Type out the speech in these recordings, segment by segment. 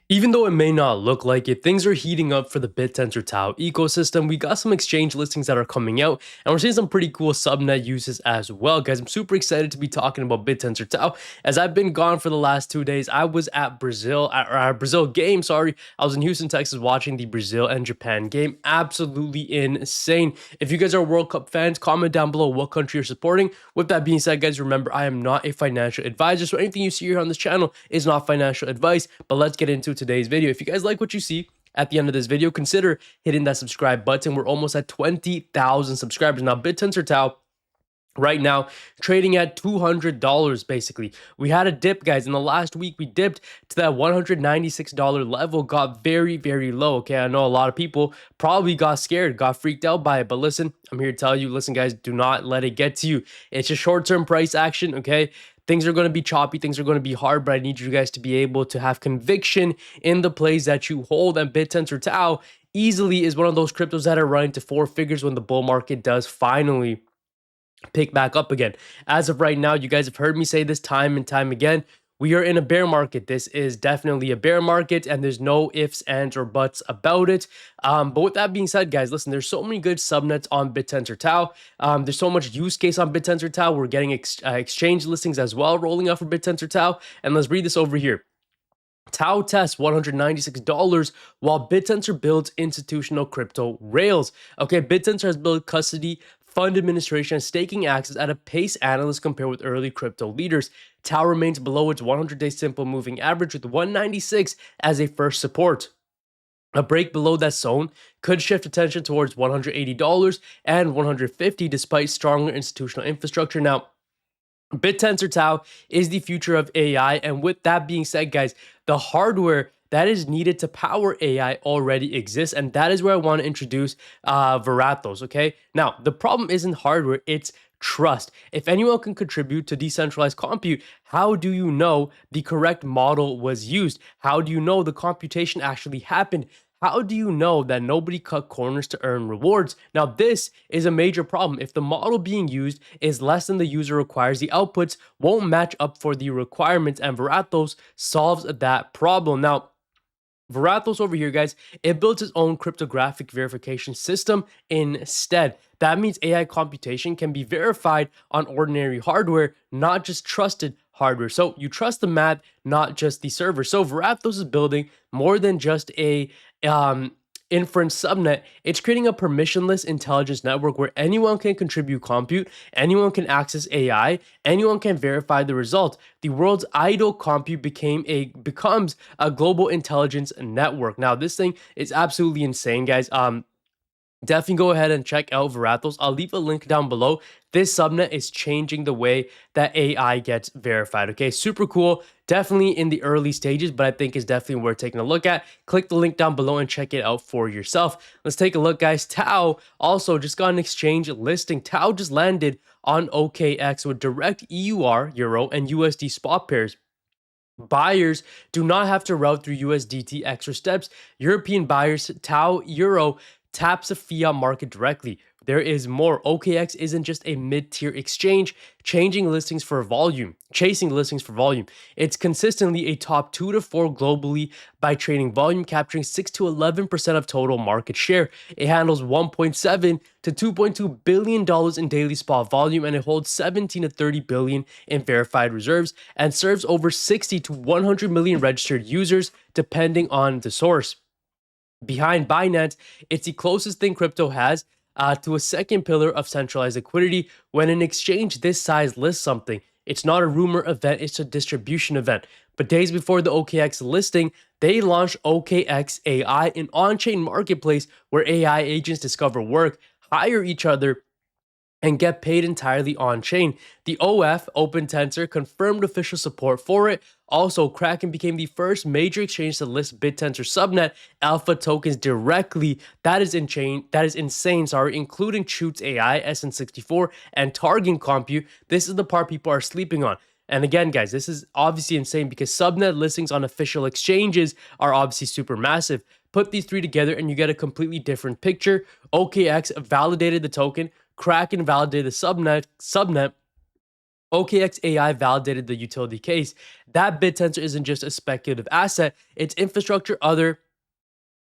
Even though it may not look like it, things are heating up for the Bittensor TAO ecosystem. We got some exchange listings that are coming out, and we're seeing some pretty cool subnet uses as well, guys. I'm super excited to be talking about Bittensor TAO. As I've been gone for the last 2 days, I was at Brazil game. Sorry, I was in Houston, Texas, watching the Brazil and Japan game. Absolutely insane. If you guys are World Cup fans, comment down below what country you're supporting. With that being said, guys, remember I am not a financial advisor, so anything you see here on this channel is not financial advice. But let's get into today's video. If you guys like what you see at the end of this video, consider hitting that subscribe button. We're almost at 20,000 subscribers. Now, Bittensor TAO right now trading at $200 basically. We had a dip, guys. In the last week, we dipped to that $196 level, got very, very low. Okay, I know a lot of people probably got scared, got freaked out by it. But listen, I'm here to tell you, listen, guys, do not let it get to you. It's just short-term price action, okay? Things are going to be choppy, things are going to be hard, but I need you guys to be able to have conviction in the plays that you hold. And Bittensor TAO easily is one of those cryptos that are running to four figures when the bull market does finally pick back up again. As of right now, you guys have heard me say this time and time again. We are in a bear market. This is definitely a bear market, and there's no ifs, ands, or buts about it. But with that being said, guys, listen, there's so many good subnets on Bittensor TAO. There's so much use case on Bittensor TAO. We're getting exchange listings as well rolling out for Bittensor TAO. And let's read this over here. TAO tests $196 while Bittensor builds institutional crypto rails. Okay, Bittensor has built custody, fund administration, and staking access at a pace analysts compare with early crypto leaders. TAO remains below its 100-day simple moving average with 196 as a first support. A break below that zone could shift attention towards $180 and $150 despite stronger institutional infrastructure. Now, Bittensor TAO is the future of AI, and with that being said, guys, the hardware that is needed to power AI already exists, and that is where I want to introduce Verathos, okay? Now, the problem isn't hardware, it's trust. If anyone can contribute to decentralized compute, how do you know the correct model was used? How do you know the computation actually happened? How do you know that nobody cut corners to earn rewards? Now, this is a major problem. If the model being used is less than the user requires, the outputs won't match up for the requirements, and Verathos solves that problem. Now, Verathos over here, guys, it builds its own cryptographic verification system instead. That means AI computation can be verified on ordinary hardware, not just trusted hardware. So you trust the math, not just the server. So Verathos is building more than just a inference subnet. It's creating a permissionless intelligence network where anyone can contribute compute, anyone can access AI, anyone can verify the result. The world's idle compute becomes a global intelligence network. Now, this thing is absolutely insane, guys. Definitely go ahead and check out Verathos. I'll leave a link down below. This subnet is changing the way that AI gets verified. Okay, super cool. Definitely in the early stages, but I think it's definitely worth taking a look at. Click the link down below and check it out for yourself. Let's take a look, guys. TAO also just got an exchange listing. TAO just landed on OKX with direct EUR, Euro, and USD spot pairs. Buyers do not have to route through USDT extra steps. European buyers, TAO Euro taps the fiat market directly. There is more. OKX isn't just a mid-tier exchange chasing listings for volume. It's consistently a top 2 to 4 globally by trading volume, capturing 6 to 11% of total market share. It handles $1.7 to $2.2 billion in daily spot volume, and it holds 17 to 30 billion in verified reserves and serves over 60 to 100 million registered users depending on the source. Behind Binance, it's the closest thing crypto has to a second pillar of centralized liquidity. When an exchange this size lists something, it's not a rumor event, it's a distribution event. But days before the OKX listing, they launched OKX AI, an on-chain marketplace where AI agents discover work, hire each other, and get paid entirely on-chain. The OF, Open Tensor, confirmed official support for it. Also, Kraken became the first major exchange to list Bittensor subnet alpha tokens directly. That is insane, including Chutes AI, SN64, and Target Compute. This is the part people are sleeping on. And again, guys, this is obviously insane because subnet listings on official exchanges are obviously super massive. Put these three together and you get a completely different picture. OKX validated the token, Kraken validated the subnet. OKX AI validated the utility case that Bittensor isn't just a speculative asset, it's infrastructure other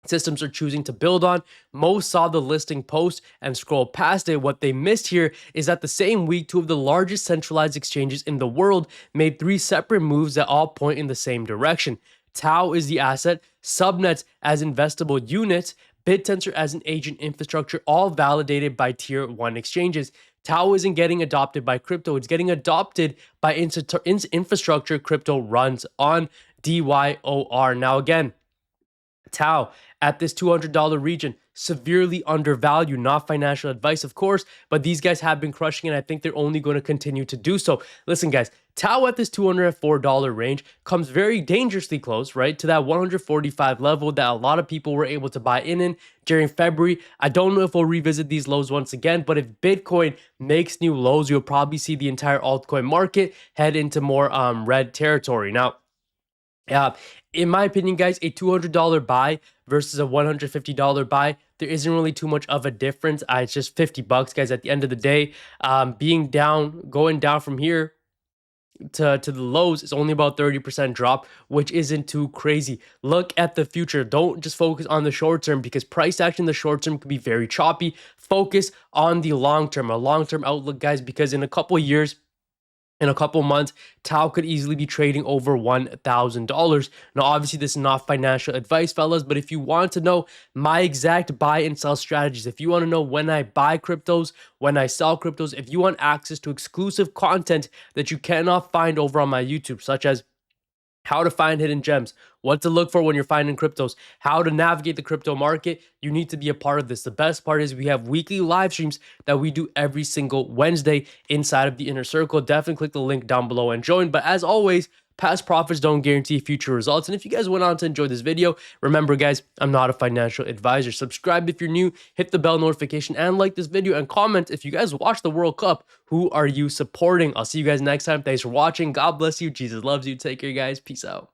systems are choosing to build on. Most saw the listing post and scrolled past it. What they missed here is that the same week, two of the largest centralized exchanges in the world made three separate moves that all point in the same direction. TAO is the asset, subnets as investable units, Bittensor as an agent infrastructure, all validated by tier 1 exchanges. TAO isn't getting adopted by crypto, it's getting adopted by infrastructure crypto runs on DYOR. Now, again, TAO at this $200 region, severely undervalued. Not financial advice, of course, but these guys have been crushing it. I think they're only going to continue to do so. Listen, guys, TAO at this $204 range comes very dangerously close, right, to that 145 level that a lot of people were able to buy in during February. I don't know if we'll revisit these lows once again, but if Bitcoin makes new lows, you'll probably see the entire altcoin market head into more red territory. Now, in my opinion, guys, a $200 buy versus a $150 buy, there isn't really too much of a difference. It's just 50 bucks, guys, at the end of the day. Going down from here to the lows is only about 30% drop, which isn't too crazy. Look at the future. Don't just focus on the short term, because price action in the short term can be very choppy. Focus on the long term, a long-term outlook, guys, because in a couple years, in a couple months, TAO could easily be trading over $1,000. Now, obviously, this is not financial advice, fellas, but if you want to know my exact buy and sell strategies, if you want to know when I buy cryptos, when I sell cryptos, if you want access to exclusive content that you cannot find over on my YouTube, such as how to find hidden gems, what to look for when you're finding cryptos, how to navigate the crypto market, you need to be a part of this. The best part is we have weekly live streams that we do every single Wednesday inside of the inner circle. Definitely click the link down below and join. But as always, past profits don't guarantee future results. And if you guys went on to enjoy this video, remember, guys, I'm not a financial advisor. Subscribe if you're new, hit the bell notification, and like this video, and comment if you guys watch the World Cup. Who are you supporting? I'll see you guys next time. Thanks for watching. God bless you. Jesus loves you. Take care, guys. Peace out.